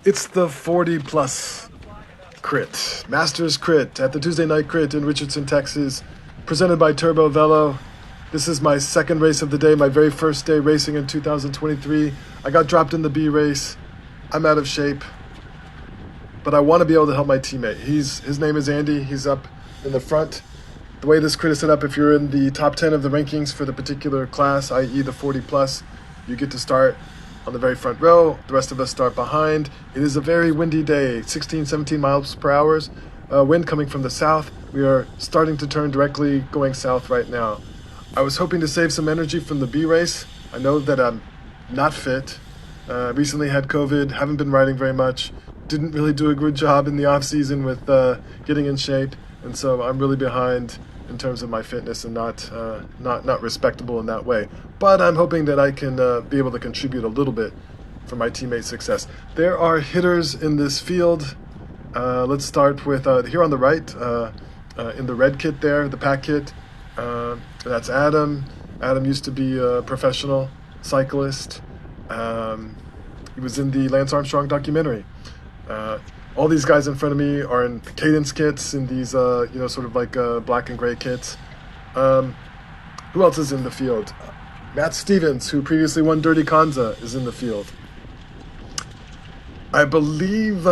It's the 40 plus crit, Masters crit at the Tuesday night crit in Richardson, Texas, presented by Turbo Velo. This is my second race of the day, my very first day racing in 2023. I got dropped in the B race. I'm out of shape, but I want to be able to help my teammate. His name is Andy. He's up in the front. The way this crit is set up, if you're in the top 10 of the rankings for the particular class, i.e. the 40 plus, you get to start on the very front row. The rest of us start behind. It is a very windy day, 16, 17 miles per hour. Wind coming from the south. We are starting to turn directly going south right now. I was hoping to save some energy from the B race. I know that I'm not fit. Recently had COVID, haven't been riding very much. Didn't really do a good job in the off season with getting in shape. And so I'm really behind in terms of my fitness and not respectable in that way. But I'm hoping that I can be able to contribute a little bit for my teammates' success. There are hitters in this field. Let's start with here on the right, in the red kit there, the pack kit. That's Adam. Adam used to be a professional cyclist. He was in the Lance Armstrong documentary. All these guys in front of me are in cadence kits, in these, sort of like black and gray kits. Who else is in the field? Matt Stevens, who previously won Dirty Kanza, is in the field. I believe,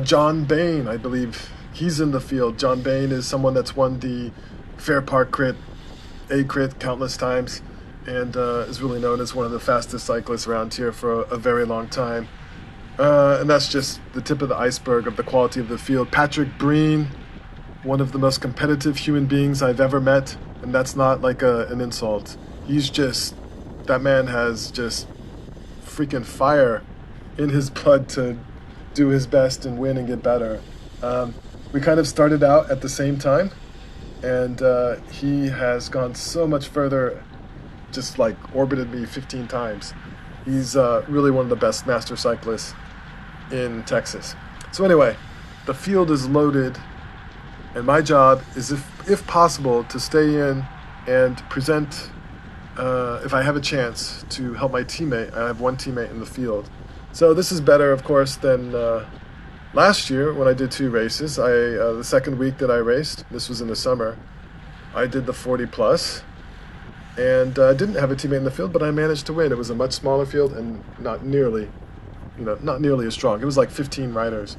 John Bain, I believe he's in the field. John Bain is someone that's won the Fair Park crit, A crit countless times, and is really known as one of the fastest cyclists around here for a very long time. And that's just the tip of the iceberg of the quality of the field. Patrick Breen, one of the most competitive human beings I've ever met, and that's not like an insult. That man has just freaking fire in his blood to do his best and win and get better. We kind of started out at the same time, and he has gone so much further, just like orbited me 15 times. He's really one of the best master cyclists in Texas. So anyway, the field is loaded, and my job is, if possible, to stay in and present, if I have a chance, to help my teammate. I have one teammate in the field. So this is better, of course, than last year when I did 2 races. The second week that I raced, this was in the summer, I did the 40 plus, and didn't have a teammate in the field, but I managed to win. It was a much smaller field and not nearly as strong. It was like 15 riders,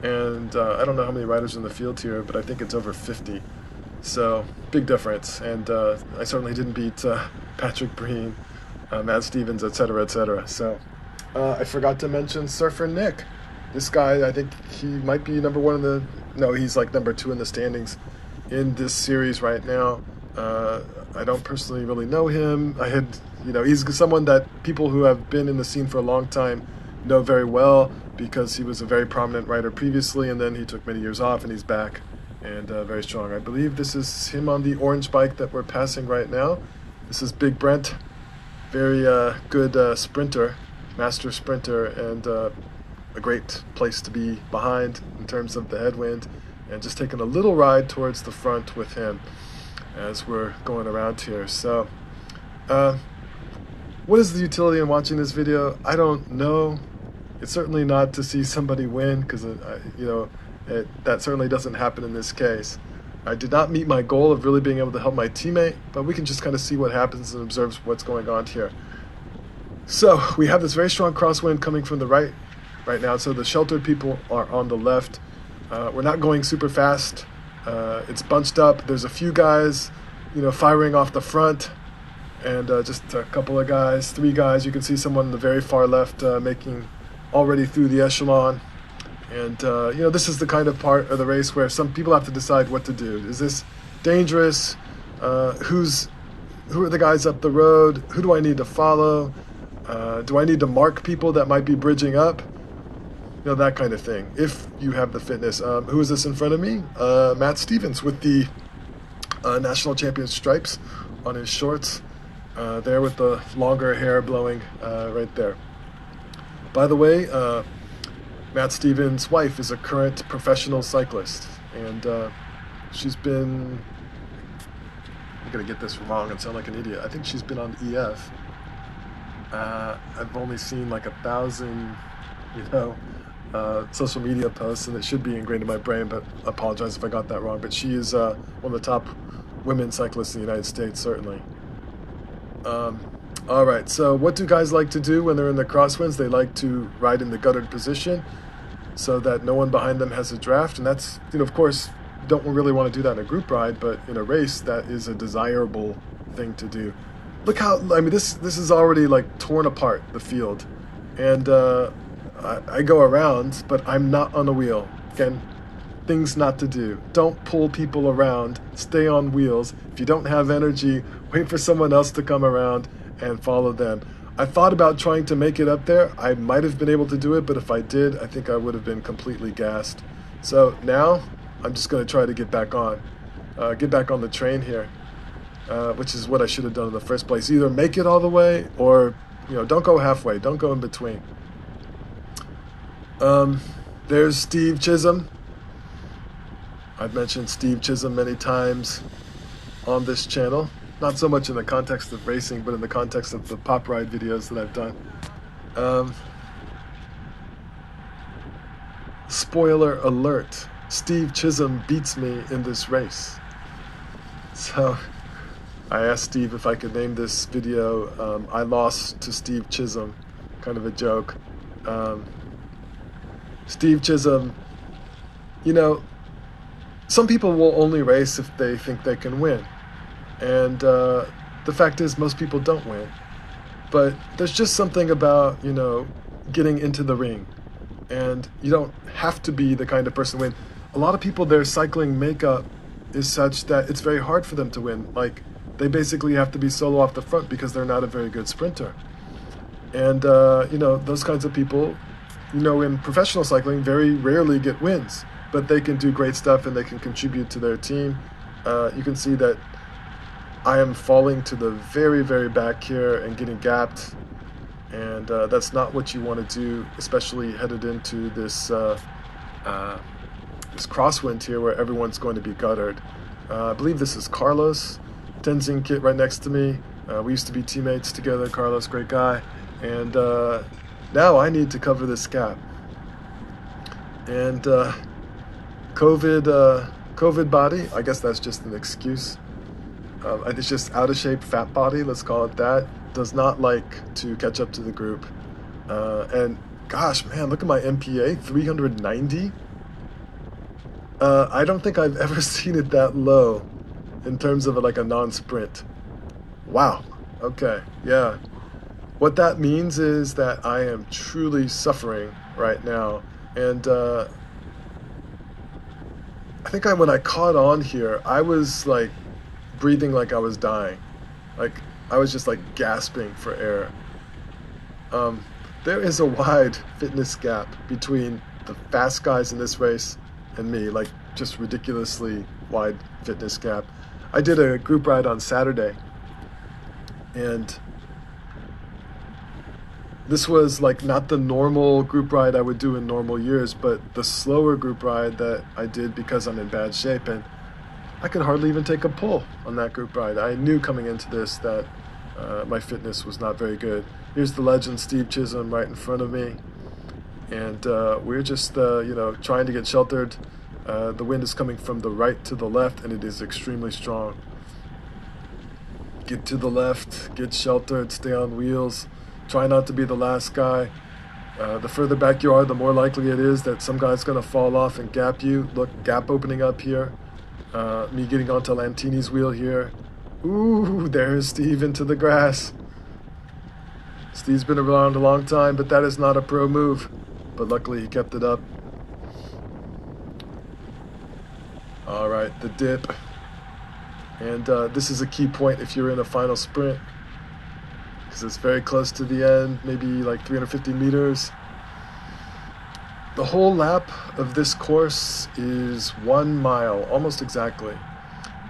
and I don't know how many riders in the field here, but I think it's over 50. So big difference, and I certainly didn't beat Patrick Breen, Matt Stevens, etc., etc. So I forgot to mention Surfer Nick. This guy, I think he might be number 1 he's like number 2 in the standings in this series right now. I don't personally really know him. He's someone that people who have been in the scene for a long time know very well, because he was a very prominent rider previously, and then he took many years off, and he's back and very strong. I believe this is him on the orange bike that we're passing right now. This is Big Brent, very good sprinter, master sprinter, and a great place to be behind in terms of the headwind, and just taking a little ride towards the front with him as we're going around here. So what is the utility in watching this video? I don't know. It's certainly not to see somebody win, because that certainly doesn't happen in this case. I did not meet my goal of really being able to help my teammate, but we can just kind of see what happens and observe what's going on here. So we have this very strong crosswind coming from the right now, so the sheltered people are on the left. We're not going super fast. It's bunched up. There's a few guys, firing off the front, and just a couple of guys, 3 guys. You can see someone in the very far left making already through the echelon. And this is the kind of part of the race where some people have to decide what to do. Is this dangerous? Who are the guys up the road? Who do I need to follow? Do I need to mark people that might be bridging up? That kind of thing, if you have the fitness. Who is this in front of me? Matt Stevens with the national champion stripes on his shorts, there with the longer hair blowing right there. By the way, Matt Stevens' wife is a current professional cyclist, and she's been, I'm going to get this wrong and sound like an idiot, I think she's been on EF. I've only seen like 1,000 you know, social media posts, and it should be ingrained in my brain. But I apologize if I got that wrong. But she is one of the top women cyclists in the United States, certainly. Um, all right. So, what do guys like to do when they're in the crosswinds? They like to ride in the guttered position so that no one behind them has a draft, and that's, of course, don't really want to do that in a group ride, but in a race, that is a desirable thing to do. Look how, I mean, this is already like torn apart, the field, and I go around, but I'm not on a wheel. Again, things not to do. Don't pull people around. Stay on wheels. If you don't have energy, wait for someone else to come around and follow them. I thought about trying to make it up there. I might have been able to do it, but if I did, I think I would have been completely gassed. So now I'm just going to try to get back on the train here, which is what I should have done in the first place. Either make it all the way, or don't go halfway. Don't go in between. There's Steve Chisholm. I've mentioned Steve Chisholm many times on this channel. Not so much in the context of racing, but in the context of the pop ride videos that I've done. Spoiler alert, Steve Chisholm beats me in this race. So I asked Steve if I could name this video, I lost to Steve Chisholm, kind of a joke. Steve Chisholm, some people will only race if they think they can win. And the fact is, most people don't win. But there's just something about, getting into the ring. And you don't have to be the kind of person to win. A lot of people, their cycling makeup is such that it's very hard for them to win. Like, they basically have to be solo off the front because they're not a very good sprinter. And, those kinds of people, in professional cycling, very rarely get wins. But they can do great stuff and they can contribute to their team. You can see that I am falling to the very, very back here and getting gapped, and that's not what you want to do, especially headed into this this crosswind here where everyone's going to be guttered. I believe this is Carlos Tenzing Kit right next to me. We used to be teammates together. Carlos, great guy, and now I need to cover this gap. And COVID body, I guess that's just an excuse. It's just out of shape fat body, let's call it that, does not like to catch up to the group. And gosh, man, look at my MPA, 390. I don't think I've ever seen it that low in terms of like a non-sprint. Wow. Okay. Yeah. What that means is that I am truly suffering right now. And I think when I caught on here, I was like breathing like I was dying. Like I was just like gasping for air. There is a wide fitness gap between the fast guys in this race and me, like just ridiculously wide fitness gap. I did a group ride on Saturday, and this was like not the normal group ride I would do in normal years, but the slower group ride that I did because I'm in bad shape, and I could hardly even take a pull on that group ride. I knew coming into this that my fitness was not very good. Here's the legend Steve Chisholm right in front of me, and we're just trying to get sheltered. The wind is coming from the right to the left, and it is extremely strong. Get to the left, get sheltered, stay on wheels, try not to be the last guy. The further back you are, the more likely it is that some guy's going to fall off and gap you. Look, gap opening up here. Me getting onto Lantini's wheel here. Ooh, there's Steve into the grass. Steve's been around a long time, but that is not a pro move. But luckily he kept it up. All right, the dip. And this is a key point if you're in a final sprint, because it's very close to the end, maybe like 350 meters. The whole lap of this course is 1 mile, almost exactly.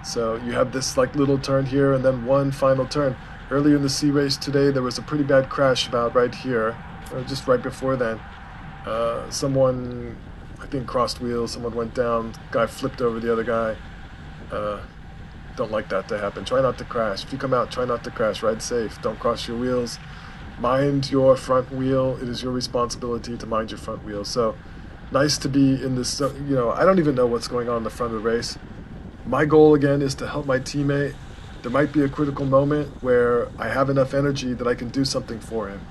So you have this like little turn here and then one final turn. Earlier in the C race today, there was a pretty bad crash about right here, just right before then. Someone, I think, crossed wheels, someone went down, guy flipped over the other guy. Don't like that to happen. Try not to crash. If you come out, try not to crash. Ride safe. Don't cross your wheels. mind your front wheel. It is your responsibility to mind your front wheel. So nice to be in this, I don't even know what's going on in the front of the race. My goal again is to help my teammate. There might be a critical moment where I have enough energy that I can do something for him.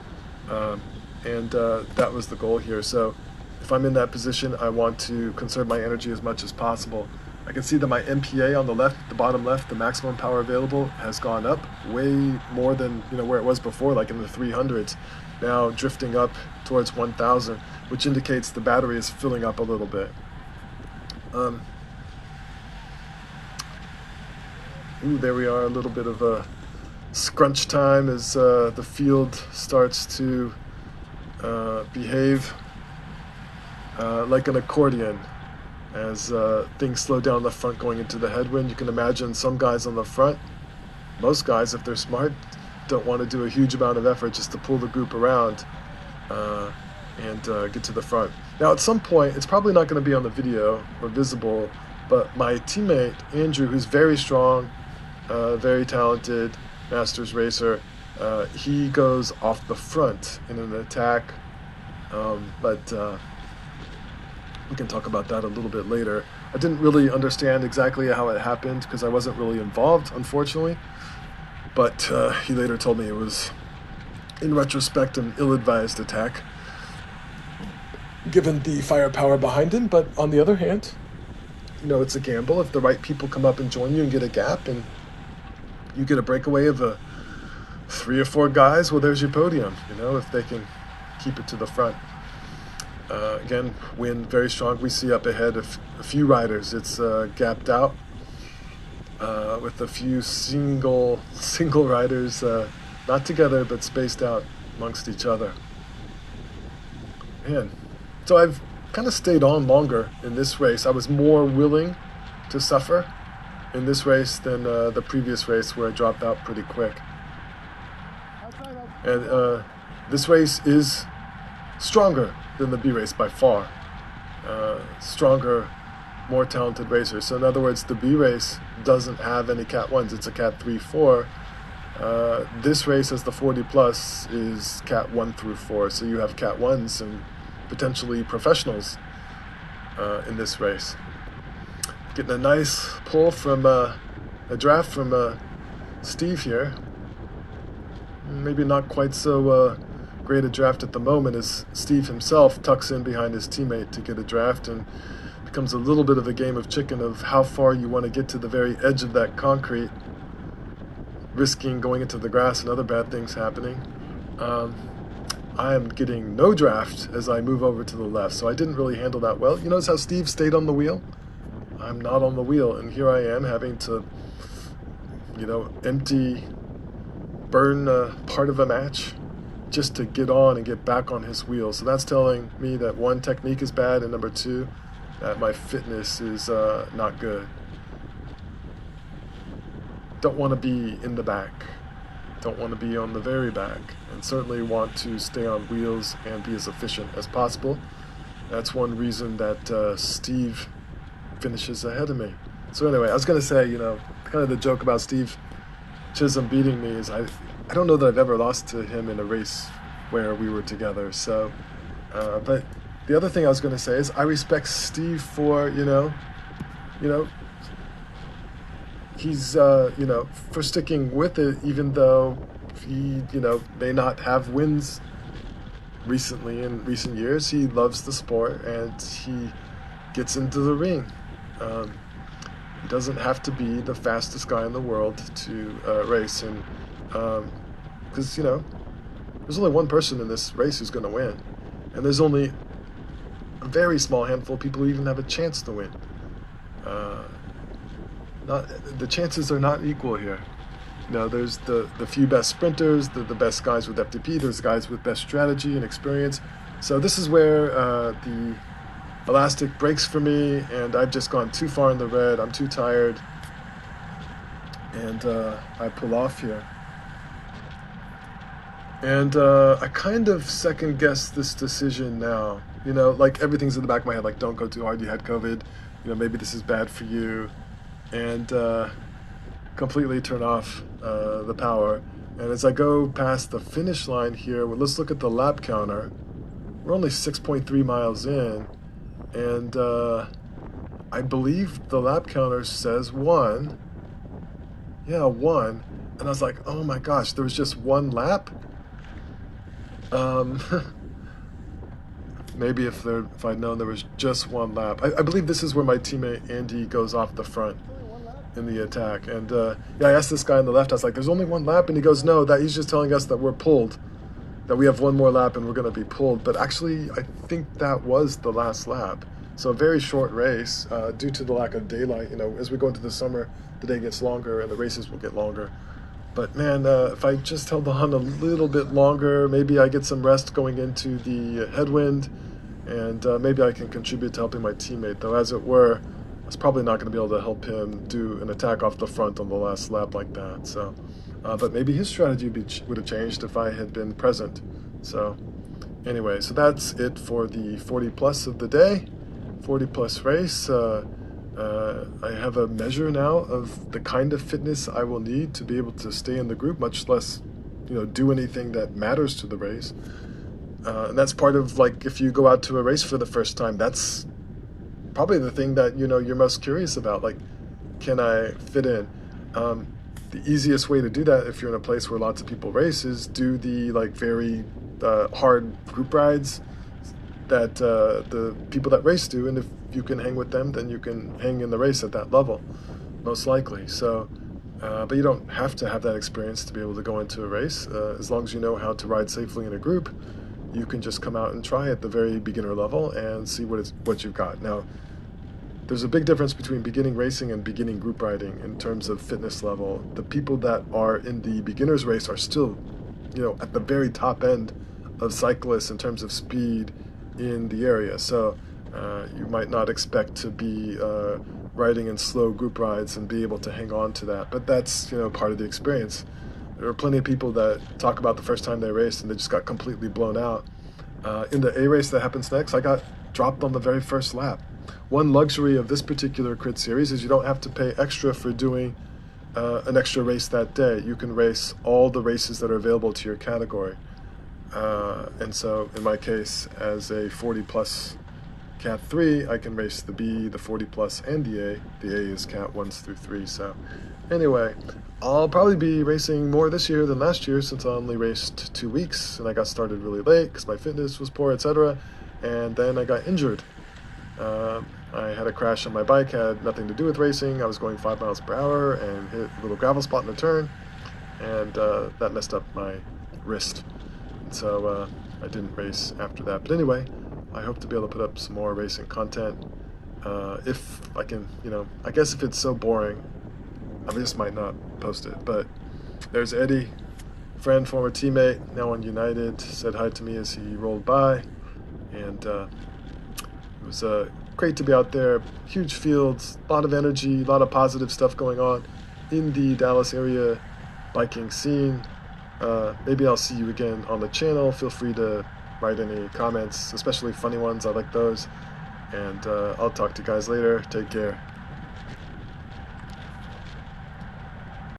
And that was the goal here. So if I'm in that position, I want to conserve my energy as much as possible. I can see that my MPA on the left, the bottom left, the maximum power available has gone up way more than where it was before, like in the 300s. Now drifting up towards 1,000, which indicates the battery is filling up a little bit. There we are, a little bit of a scrunch time as the field starts to behave like an accordion as things slow down the front going into the headwind. You can imagine some guys on the front, most guys, if they're smart, don't want to do a huge amount of effort just to pull the group around and get to the front. Now, at some point, it's probably not going to be on the video or visible, but my teammate, Andrew, who's very strong, very talented, Masters racer, he goes off the front in an attack, but we can talk about that a little bit later. I didn't really understand exactly how it happened because I wasn't really involved, unfortunately, but he later told me it was, in retrospect, an ill-advised attack, given the firepower behind him. But on the other hand, it's a gamble. If the right people come up and join you and get a gap and you get a breakaway of 3 or 4 guys, well, there's your podium, if they can keep it to the front. Again, wind very strong. We see up ahead a few riders. It's gapped out with a few single riders, not together but spaced out amongst each other. Man, so I've kind of stayed on longer in this race. I was more willing to suffer in this race than the previous race where I dropped out pretty quick. And this race is stronger than the B race by far. Stronger, more talented racers. So in other words, the B race doesn't have any Cat 1s. It's a Cat 3-4. This race, as the 40 plus, is Cat 1 through 4. So you have Cat 1s and potentially professionals in this race. Getting a nice pull from a draft from Steve here. Maybe not quite so great a draft at the moment as Steve himself tucks in behind his teammate to get a draft, and becomes a little bit of a game of chicken of how far you want to get to the very edge of that concrete, risking going into the grass and other bad things happening. I am getting no draft as I move over to the left, so I didn't really handle that well. You notice how Steve stayed on the wheel? I'm not on the wheel, and here I am having to, burn part of a match just to get on and get back on his wheel. So that's telling me that 1, technique is bad, and number 2, that my fitness is not good. Don't want to be in the back. Don't want to be on the very back, and certainly want to stay on wheels and be as efficient as possible. That's one reason that Steve finishes ahead of me. So anyway, I was going to say, kind of the joke about Steve Chisholm beating me is I don't know that I've ever lost to him in a race where we were together. So, but the other thing I was going to say is I respect Steve for, he's, for sticking with it, even though he, may not have wins recently in recent years. He loves the sport and he gets into the ring. He doesn't have to be the fastest guy in the world to race, and because there's only one person in this race who's going to win, and there's only a very small handful of people who even have a chance to win. The chances are not equal here. There's the few best sprinters, the best guys with FTP, there's guys with best strategy and experience. So this is where the elastic breaks for me, and I've just gone too far in the red. I'm too tired, and I pull off here. And I kind of second guess this decision now. Like everything's in the back of my head, like, don't go too hard, you had COVID, maybe this is bad for you, and completely turn off the power. And as I go past the finish line here, well, let's look at the lap counter. We're only 6.3 miles in, and I believe the lap counter says one. Yeah, one. And I was like, oh my gosh, there was just one lap? Um, maybe if I'd known there was just one lap. I believe this is where my teammate Andy goes off the front in the attack. And yeah, I asked this guy on the left, I was like, there's only one lap? And he goes, no, that he's just telling us that we're pulled, that we have one more lap and we're going to be pulled. But actually, I think that was the last lap. So a very short race due to the lack of daylight. You know, as we go into the summer, the day gets longer and the races will get longer. But man, if I just held on a little bit longer, maybe I get some rest going into the headwind, and maybe I can contribute to helping my teammate. Though, as it were, I was probably not going to be able to help him do an attack off the front on the last lap like that. So, but maybe his strategy would have changed if I had been present. So, anyway, so that's it for the 40 plus of the day, 40 plus race. I have a measure now of the kind of fitness I will need to be able to stay in the group, much less, do anything that matters to the race. And that's part of, like, if you go out to a race for the first time, that's probably the thing that, you're most curious about. Like, can I fit in? The easiest way to do that, if you're in a place where lots of people race, is do the, like, very hard group rides that the people that race do, and if you can hang with them, then you can hang in the race at that level, most likely. So, but you don't have to have that experience to be able to go into a race. As long as you know how to ride safely in a group, you can just come out and try at the very beginner level and see what you've got. Now, there's a big difference between beginning racing and beginning group riding in terms of fitness level. The people that are in the beginner's race are still, at the very top end of cyclists in terms of speed in the area. So you might not expect to be riding in slow group rides and be able to hang on to that. But that's, part of the experience. There are plenty of people that talk about the first time they raced and they just got completely blown out. In the A race that happens next, I got dropped on the very first lap. One luxury of this particular crit series is you don't have to pay extra for doing an extra race that day. You can race all the races that are available to your category. And so in my case, as a 40 plus Cat 3, I can race the B, the 40 plus, and the A. The A is Cat 1s through 3. So anyway, I'll probably be racing more this year than last year, since I only raced 2 weeks and I got started really late because my fitness was poor, etc. And then I got injured. I had a crash on my bike, had nothing to do with racing. I was going 5 miles per hour and hit a little gravel spot in a turn, and that messed up my wrist. And so I didn't race after that. But anyway, I hope to be able to put up some more racing content. If I can, I guess if it's so boring, I just might not post it. But there's Eddie, friend, former teammate, now on United, said hi to me as he rolled by. And it was great to be out there. Huge fields, a lot of energy, a lot of positive stuff going on in the Dallas area biking scene. Maybe I'll see you again on the channel. Feel free to write any comments, especially funny ones. I like those. And I'll talk to you guys later. Take care.